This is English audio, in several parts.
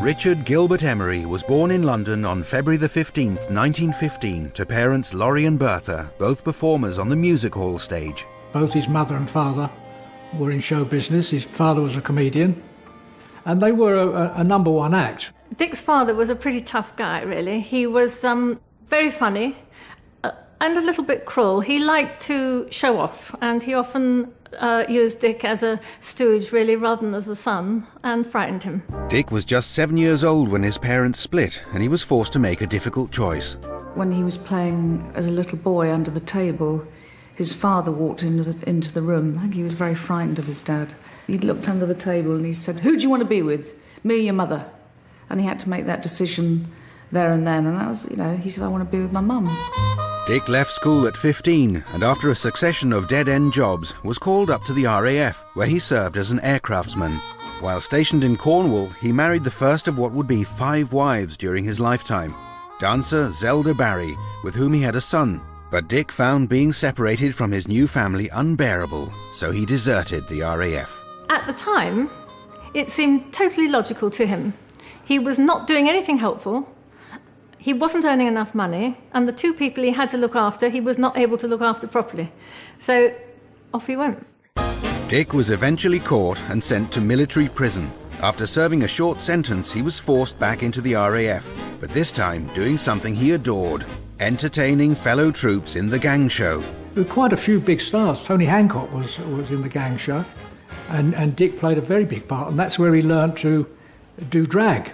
Richard Gilbert Emery was born in London on February the 15th, 1915, to parents Laurie and Bertha, both performers on the music hall stage. Both his mother and father were in show business. His father was a comedian, and they were a number one act. Dick's father was a pretty tough guy, really. He was very funny and a little bit cruel. He liked to show off, and he often used Dick as a stooge, really, rather than as a son, and frightened him. Dick was just 7 years old when his parents split, and he was forced to make a difficult choice. When he was playing as a little boy under the table, his father walked into the room. I think he was very frightened of his dad. He looked under the table and he said, "Who do you want to be with? Me or your mother?" And he had to make that decision there and then. And that was, he said, "I want to be with my mum." Dick left school at 15 and after a succession of dead-end jobs was called up to the RAF, where he served as an aircraftsman. While stationed in Cornwall, he married the first of what would be 5 wives during his lifetime. Dancer Zelda Barry, with whom he had a son. But Dick found being separated from his new family unbearable, so he deserted the RAF. At the time, it seemed totally logical to him. He was not doing anything helpful. He wasn't earning enough money, and the 2 people he had to look after, he was not able to look after properly. So off he went. Dick was eventually caught and sent to military prison. After serving a short sentence, he was forced back into the RAF, but this time doing something he adored, entertaining fellow troops in the gang show. There were quite a few big stars. Tony Hancock was in the gang show, and Dick played a very big part, and that's where he learned to do drag.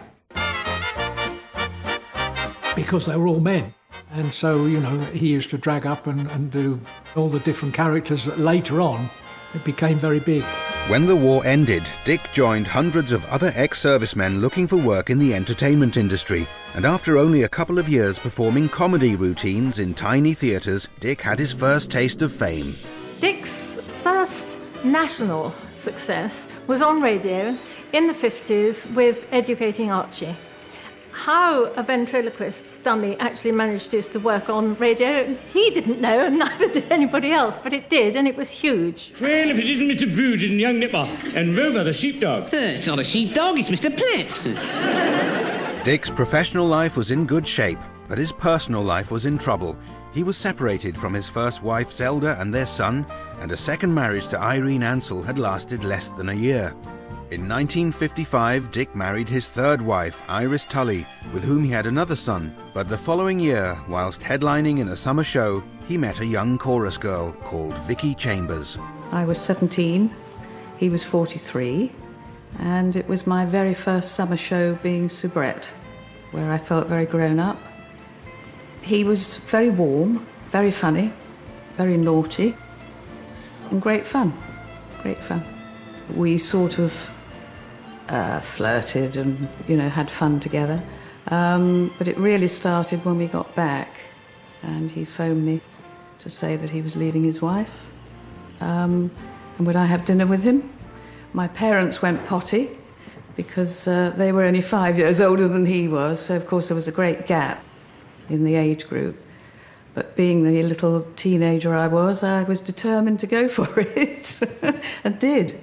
Because they were all men. And so, he used to drag up and do all the different characters that later on it became very big. When the war ended, Dick joined hundreds of other ex-servicemen looking for work in the entertainment industry. And after only a couple of years performing comedy routines in tiny theatres, Dick had his first taste of fame. Dick's first national success was on radio in the 50s with Educating Archie. How a ventriloquist's dummy actually managed to work on radio, he didn't know, and neither did anybody else, but it did, and it was huge. Well, if it isn't Mr. Brewed and young Nipper, and Rover the sheepdog. It's not a sheepdog, it's Mr. Platt. Dick's professional life was in good shape, but his personal life was in trouble. He was separated from his first wife, Zelda, and their son, and a second marriage to Irene Ansell had lasted less than a year. In 1955, Dick married his third wife, Iris Tully, with whom he had another son. But the following year, whilst headlining in a summer show, he met a young chorus girl called Vicky Chambers. I was 17, he was 43, and it was my very first summer show being soubrette, where I felt very grown up. He was very warm, very funny, very naughty, and great fun, great fun. We sort of flirted and, had fun together. But it really started when we got back and he phoned me to say that he was leaving his wife. And would I have dinner with him? My parents went potty because they were only 5 years older than he was, so of course there was a great gap in the age group. But being the little teenager I was determined to go for it, and did.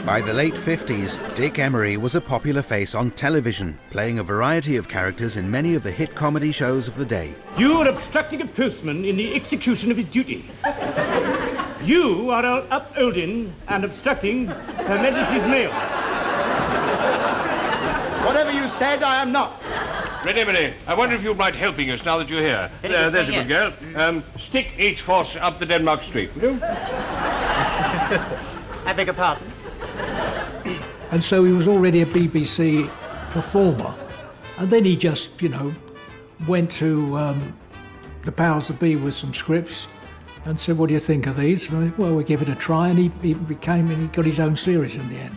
By the late 50s, Dick Emery was a popular face on television, playing a variety of characters in many of the hit comedy shows of the day. You are obstructing a postman in the execution of his duty. You are upholding and obstructing Her Majesty's mail. Whatever you said, I am not. Red Emily, I wonder if you'd mind helping us now that you're here. There's a good girl. Stick H-Force up the Denmark Street, will you? I beg your pardon? And so he was already a BBC performer. And then he just, went to the powers that be with some scripts and said, "What do you think of these?" And I said, "Well, we'll give it a try." And he got his own series in the end.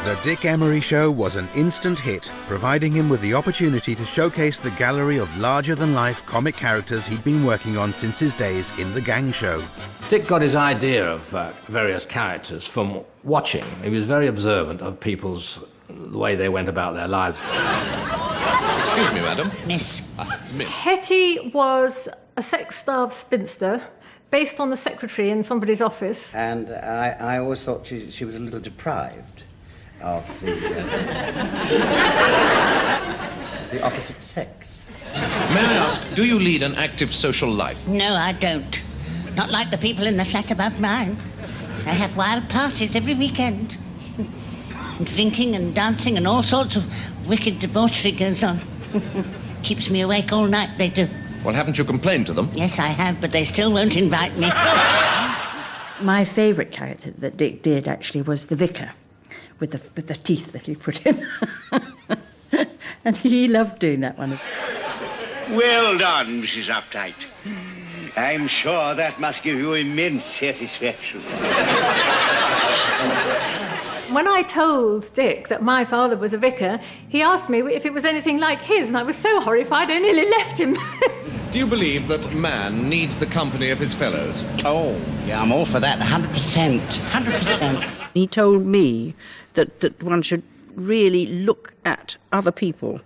The Dick Emery Show was an instant hit, providing him with the opportunity to showcase the gallery of larger-than-life comic characters he'd been working on since his days in the gang show. Dick got his idea of various characters from watching. He was very observant of the way they went about their lives. Excuse me, madam. Miss. Miss. Hetty was a sex-starved spinster based on the secretary in somebody's office. And I always thought she was a little deprived of the opposite sex. May I ask, do you lead an active social life? No, I don't. Not like the people in the flat above mine. They have wild parties every weekend. Drinking and dancing and all sorts of wicked debauchery goes on. Keeps me awake all night, they do. Well, haven't you complained to them? Yes, I have, but they still won't invite me. My favourite character that Dick did actually was the vicar, with the teeth that he put in. And he loved doing that one. Well done, Mrs. Uptight. I'm sure that must give you immense satisfaction. When I told Dick that my father was a vicar, he asked me if it was anything like his, and I was so horrified I nearly left him. Do you believe that man needs the company of his fellows? Oh, yeah, I'm all for that, 100%. 100%. He told me that one should really look at other people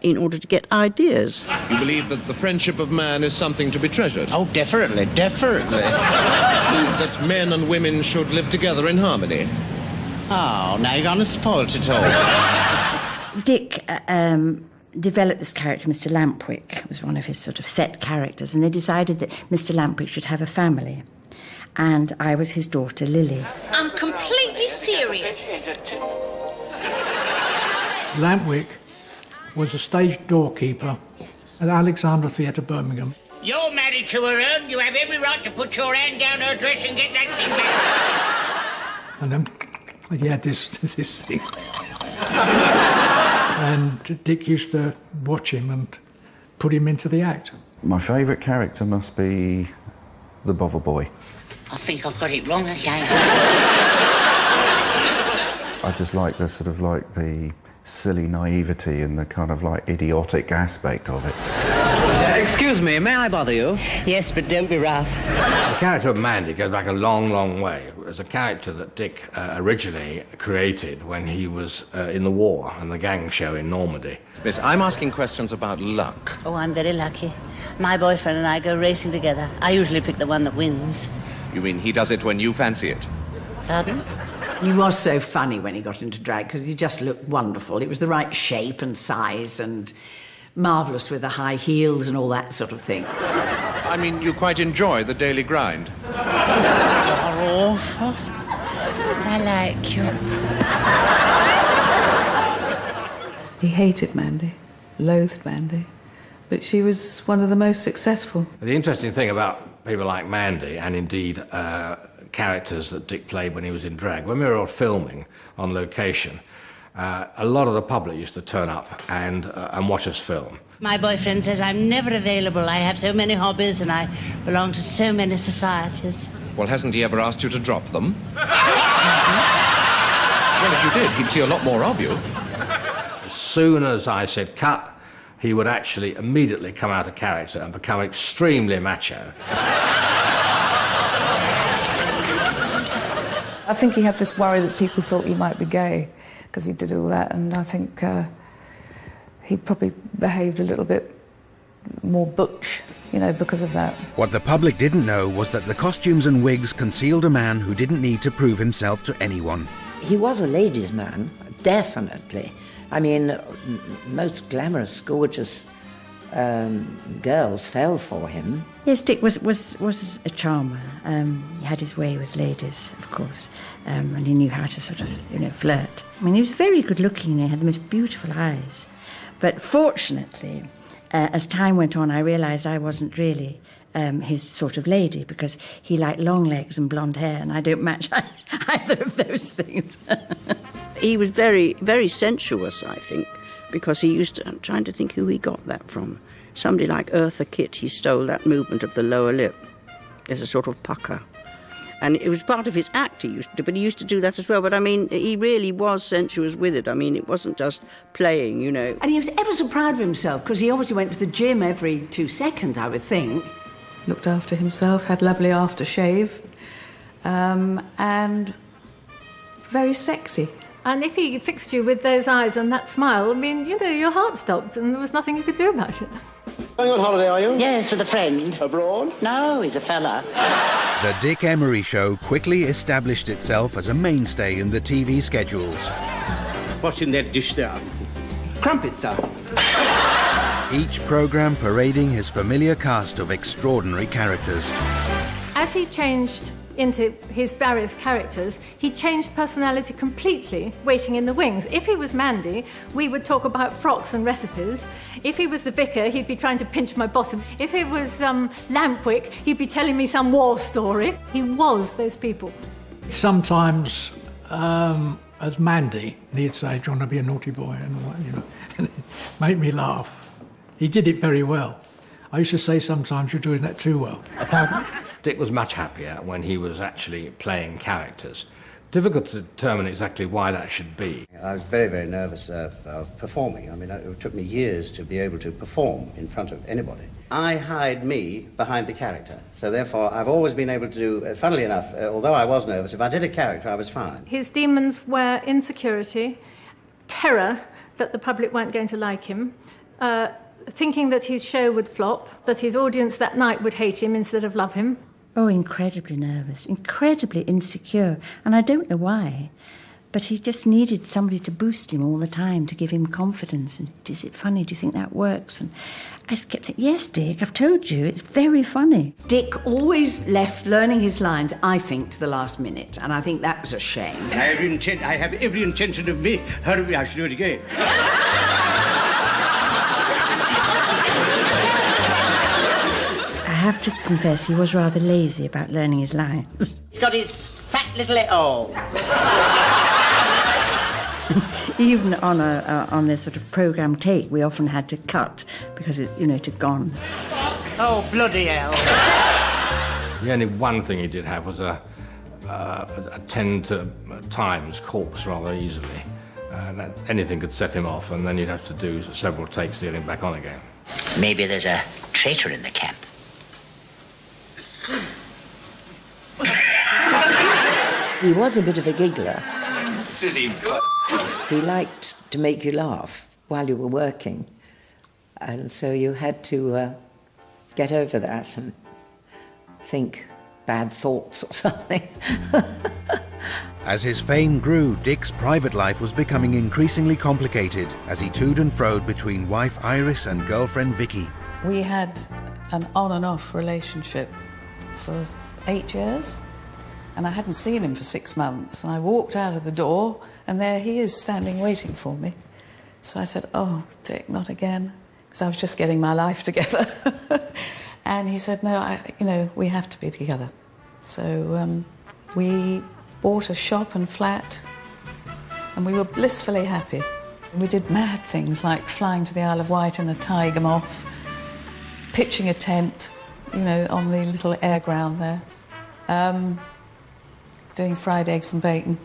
in order to get ideas. You believe that the friendship of man is something to be treasured? Oh, definitely. That men and women should live together in harmony? Oh, now you're going to spoil it all. Dick developed this character, Mr. Lampwick, was one of his sort of set characters, and they decided that Mr. Lampwick should have a family. And I was his daughter, Lily. I'm completely serious. Lampwick was a stage doorkeeper at Alexandra Theatre, Birmingham. You're married to her own. You have every right to put your hand down her dress and get that thing back. And he had this thing. And Dick used to watch him and put him into the act. My favourite character must be the Bother Boy. I think I've got it wrong again. I just like the silly naivety and the kind of like idiotic aspect of it. Excuse me, may I bother you? Yes, but don't be rough. The character of Mandy goes back a long, long way. It was a character that Dick originally created when he was in the war and the gang show in Normandy. Miss, I'm asking questions about luck. Oh, I'm very lucky. My boyfriend and I go racing together. I usually pick the one that wins. You mean he does it when you fancy it? Pardon? He was so funny when he got into drag because he just looked wonderful. It was the right shape and size and marvellous with the high heels and all that sort of thing. I mean, you quite enjoy the daily grind. You're awful. I like you. He hated Mandy, loathed Mandy, but she was one of the most successful. The interesting thing about people like Mandy, and indeed characters that Dick played when he was in drag, when we were all filming on location, a lot of the public used to turn up and watch us film. My boyfriend says I'm never available. I have so many hobbies and I belong to so many societies. Well, hasn't he ever asked you to drop them? Well, if you did, he'd see a lot more of you. As soon as I said cut, he would actually immediately come out of character and become extremely macho. I think he had this worry that people thought he might be gay because he did all that, and I think he probably behaved a little bit more butch, because of that. What the public didn't know was that the costumes and wigs concealed a man who didn't need to prove himself to anyone. He was a ladies' man, definitely. I mean, most glamorous, gorgeous girls fell for him. Yes, Dick was a charmer. He had his way with ladies, of course, and he knew how to sort of, flirt. I mean, he was very good looking and he had the most beautiful eyes. But fortunately, as time went on, I realised I wasn't really his sort of lady because he liked long legs and blonde hair, and I don't match either of those things. He was very, very sensuous, I think, because he used to... I'm trying to think who he got that from. Somebody like Eartha Kitt, he stole that movement of the lower lip. There's a sort of pucker. And it was part of his act he used to do, but he used to do that as well. But, I mean, he really was sensuous with it. I mean, it wasn't just playing, And he was ever so proud of himself, because he obviously went to the gym every 2 seconds, I would think. Looked after himself, had lovely aftershave, and very sexy. And if he fixed you with those eyes and that smile, I mean, your heart stopped and there was nothing you could do about it. Going on holiday, are you? Yes, with a friend. Abroad? No, he's a fella. The Dick Emery Show quickly established itself as a mainstay in the TV schedules. What's in that dish there? Crumpets, sir. Each programme parading his familiar cast of extraordinary characters. As he changed into his various characters, he changed personality completely, waiting in the wings. If he was Mandy, we would talk about frocks and recipes. If he was the vicar, he'd be trying to pinch my bottom. If he was Lampwick, he'd be telling me some war story. He was those people. Sometimes, as Mandy, he'd say, "Do you want to be a naughty boy?" and all that, you know, and it made me laugh. He did it very well. I used to say sometimes, "You're doing that too well." Pardon? Dick was much happier when he was actually playing characters. Difficult to determine exactly why that should be. I was very, very nervous of performing. I mean, it took me years to be able to perform in front of anybody. I hide me behind the character. So therefore, I've always been able to do, funnily enough, although I was nervous, if I did a character, I was fine. His demons were insecurity, terror that the public weren't going to like him, thinking that his show would flop, that his audience that night would hate him instead of love him. Oh, incredibly nervous, incredibly insecure, and I don't know why. But he just needed somebody to boost him all the time, to give him confidence. And is it funny? Do you think that works? And I just kept saying, "Yes, Dick, I've told you, it's very funny." Dick always left learning his lines, I think, to the last minute, and I think that was a shame. I have every intention of me. Hurry, I should do it again. I have to confess, he was rather lazy about learning his lines. He's got his fat little it all. Even on a sort of programme take, we often had to cut because it had gone. Oh, bloody hell. The only one thing he did have was a 10 times corpse rather easily. Anything could set him off, and then you'd have to do several takes to get him back on again. Maybe there's a traitor in the camp. He was a bit of a giggler. Silly boy. He liked to make you laugh while you were working. And so you had to get over that and think bad thoughts or something. As his fame grew, Dick's private life was becoming increasingly complicated as he toed and froed between wife Iris and girlfriend Vicky. We had an on and off relationship for 8 years, and I hadn't seen him for 6 months. And I walked out of the door, and there he is standing waiting for me. So I said, "Oh, Dick, not again," because I was just getting my life together. And he said, "No, we have to be together." So we bought a shop and flat, and we were blissfully happy. We did mad things like flying to the Isle of Wight in a tiger moth, pitching a tent, on the little air ground there, doing fried eggs and bacon.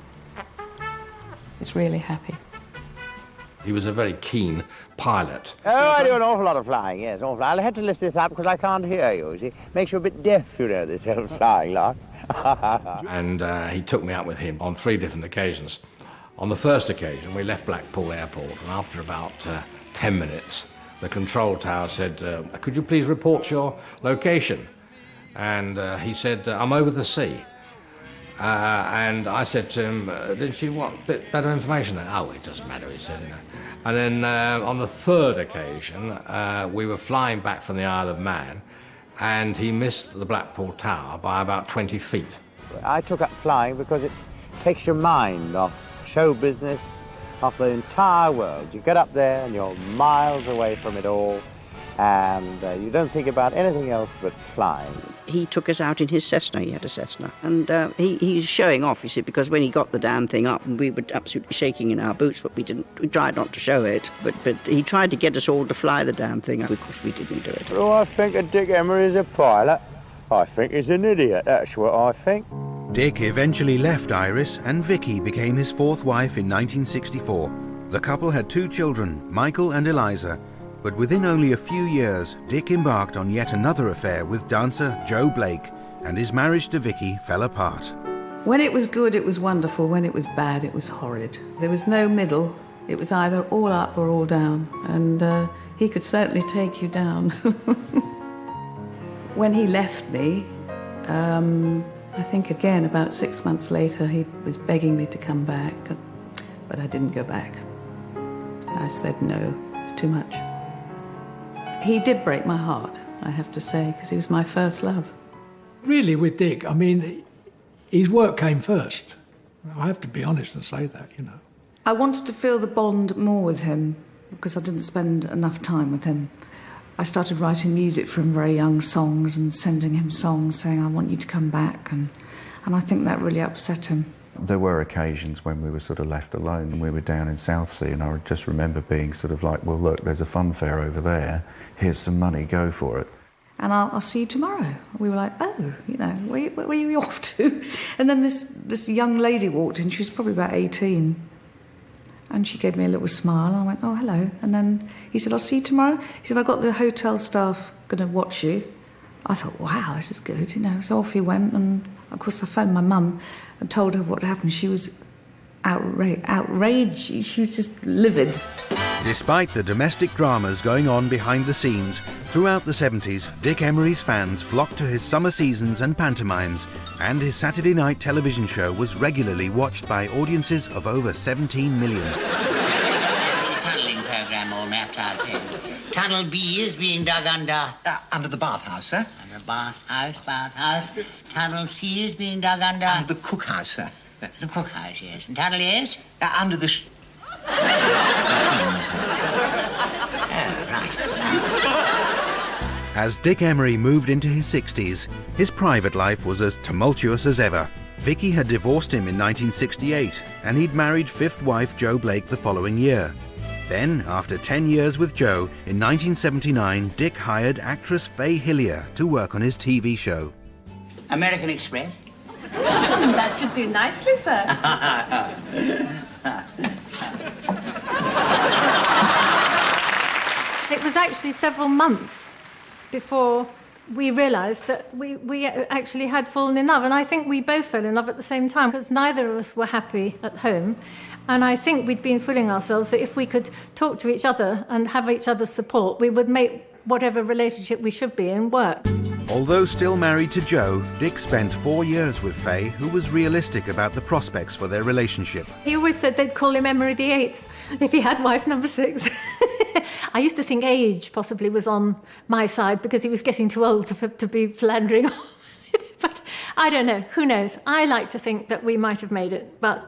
He's really happy. He was a very keen pilot. Oh, I do an awful lot of flying, yes, awful. I'll have to list this up because I can't hear you, see. Makes you a bit deaf, this old flying lot. And he took me out with him on 3 different occasions. On the first occasion, we left Blackpool Airport, and after about 10 minutes, the control tower said, "Could you please report your location?" And he said, "I'm over the sea." And I said to him, "Did you want a bit better information then?" "Oh, it doesn't matter," he said. And then on the third occasion, we were flying back from the Isle of Man, and he missed the Blackpool Tower by about 20 feet. I took up flying because it takes your mind off show business, off the entire world. You get up there and you're miles away from it all, and you don't think about anything else but flying. He took us out in his Cessna. He had a Cessna. And he was showing off, you see, because when he got the damn thing up, and we were absolutely shaking in our boots, but we tried not to show it. But he tried to get us all to fly the damn thing up. Of course, we didn't do it. Oh, I think that Dick Emery is a pilot. I think he's an idiot, that's what I think. Dick eventually left Iris, and Vicky became his 4th wife in 1964. The couple had 2 children, Michael and Eliza. But within only a few years, Dick embarked on yet another affair with dancer Joe Blake, and his marriage to Vicky fell apart. When it was good, it was wonderful. When it was bad, it was horrid. There was no middle. It was either all up or all down, and he could certainly take you down. When he left me, I think again about 6 months later, he was begging me to come back, but I didn't go back. I said no, it's too much. He did break my heart, I have to say, because he was my first love. Really, with Dick, I mean, his work came first. I have to be honest and say that, you know. I wanted to feel the bond more with him because I didn't spend enough time with him. I started writing music for him, very young songs, and sending him songs saying, I want you to come back, and I think that really upset him. There were occasions when we were sort of left alone and we were down in Southsea, and I just remember being sort of like, well, look, there's a fun fair over there, here's some money, go for it. And I'll see you tomorrow. We were like, oh, you know, where are you off to? And then this young lady walked in, she was probably about 18. And she gave me a little smile, and I went, oh, hello. And then he said, I'll see you tomorrow. He said, I've got the hotel staff going to watch you. I thought, wow, this is good, you know. So off he went, and of course I phoned my mum and told her what happened. She was outraged. She was just livid. Despite the domestic dramas going on behind the scenes, throughout the 70s, Dick Emery's fans flocked to his summer seasons and pantomimes, and his Saturday night television show was regularly watched by audiences of over 17 million. Tunnelling program all mapped out here. Tunnel B is being dug under... under the bathhouse, sir? Under bathhouse. Tunnel C is being dug under... Under the cookhouse, sir. The cookhouse, yes. And tunnel E is? Under the... As Dick Emery moved into his 60s, his private life was as tumultuous as ever. Vicky had divorced him in 1968, and he'd married fifth wife Jo Blake the following year. Then, after 10 years with Jo, in 1979, Dick hired actress Fay Hillier to work on his TV show. American Express? That should do nicely, sir. It was actually several months before we realised that we actually had fallen in love. And I think we both fell in love at the same time, because neither of us were happy at home. And I think we'd been fooling ourselves that if we could talk to each other and have each other's support, we would make whatever relationship we should be in work. Although still married to Jo, Dick spent 4 years with Fay, who was realistic about the prospects for their relationship. He always said they'd call him Emery VIII if he had wife number 6. I used to think age possibly was on my side because he was getting too old to be philandering. But I don't know. Who knows? I like to think that we might have made it, but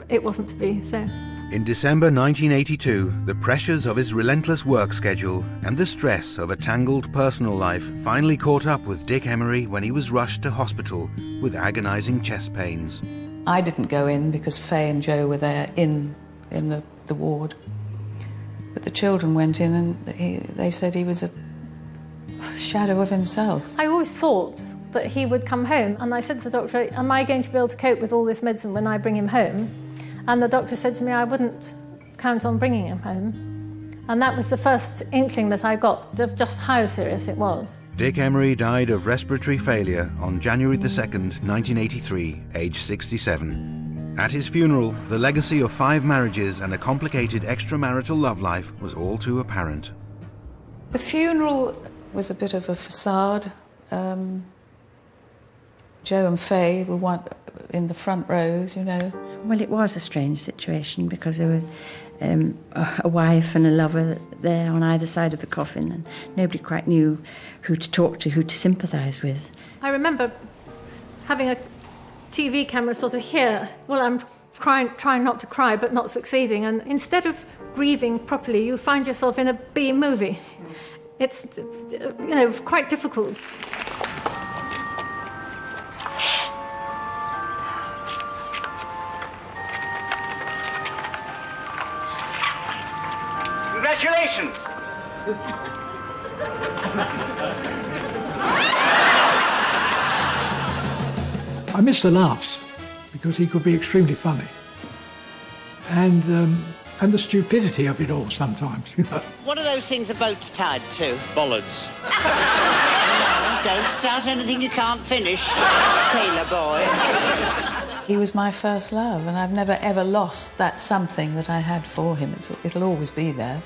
it wasn't to be, so... In December 1982, the pressures of his relentless work schedule and the stress of a tangled personal life finally caught up with Dick Emery when he was rushed to hospital with agonising chest pains. I didn't go in because Fay and Jo were there in the ward. But the children went in, and they said he was a shadow of himself. I always thought that he would come home, and I said to the doctor, am I going to be able to cope with all this medicine when I bring him home? And the doctor said to me I wouldn't count on bringing him home. And that was the first inkling that I got of just how serious it was. Dick Emery died of respiratory failure on January the 2nd, 1983, aged 67. At his funeral, the legacy of 5 marriages and a complicated extramarital love life was all too apparent. The funeral was a bit of a facade. Jo and Fay were in the front rows, you know. Well, it was a strange situation because there was a wife and a lover there on either side of the coffin, and nobody quite knew who to talk to, who to sympathise with. I remember having a TV camera sort of here. Well, I'm trying not to cry, but not succeeding. And instead of grieving properly, you find yourself in a B movie. It's, quite difficult. Congratulations! I miss the laughs, because he could be extremely funny. And the stupidity of it all sometimes, you know. What are those things a boat's tied to? Bollards. Don't start anything you can't finish, sailor boy. He was my first love, and I've never ever lost that something that I had for him. It'll always be there,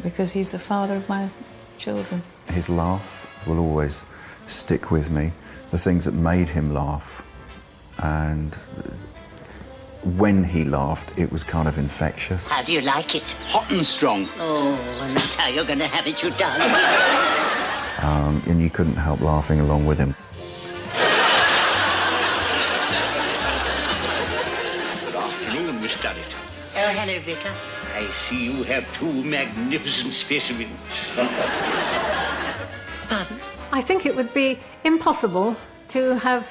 because he's the father of my children. His laugh will always stick with me, the things that made him laugh. And when he laughed, it was kind of infectious. How do you like it? Hot and strong. Oh, and that's how you're going to have it, you darling. And you couldn't help laughing along with him. Good afternoon, Miss Durrett. Oh, hello, Vicar. I see you have two magnificent specimens. Pardon? I think it would be impossible to have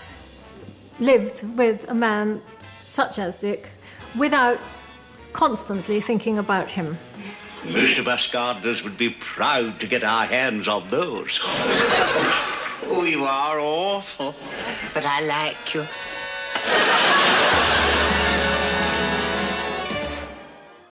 lived with a man such as Dick without constantly thinking about him. Most of us gardeners would be proud to get our hands on those. Oh, you are awful. But I like you.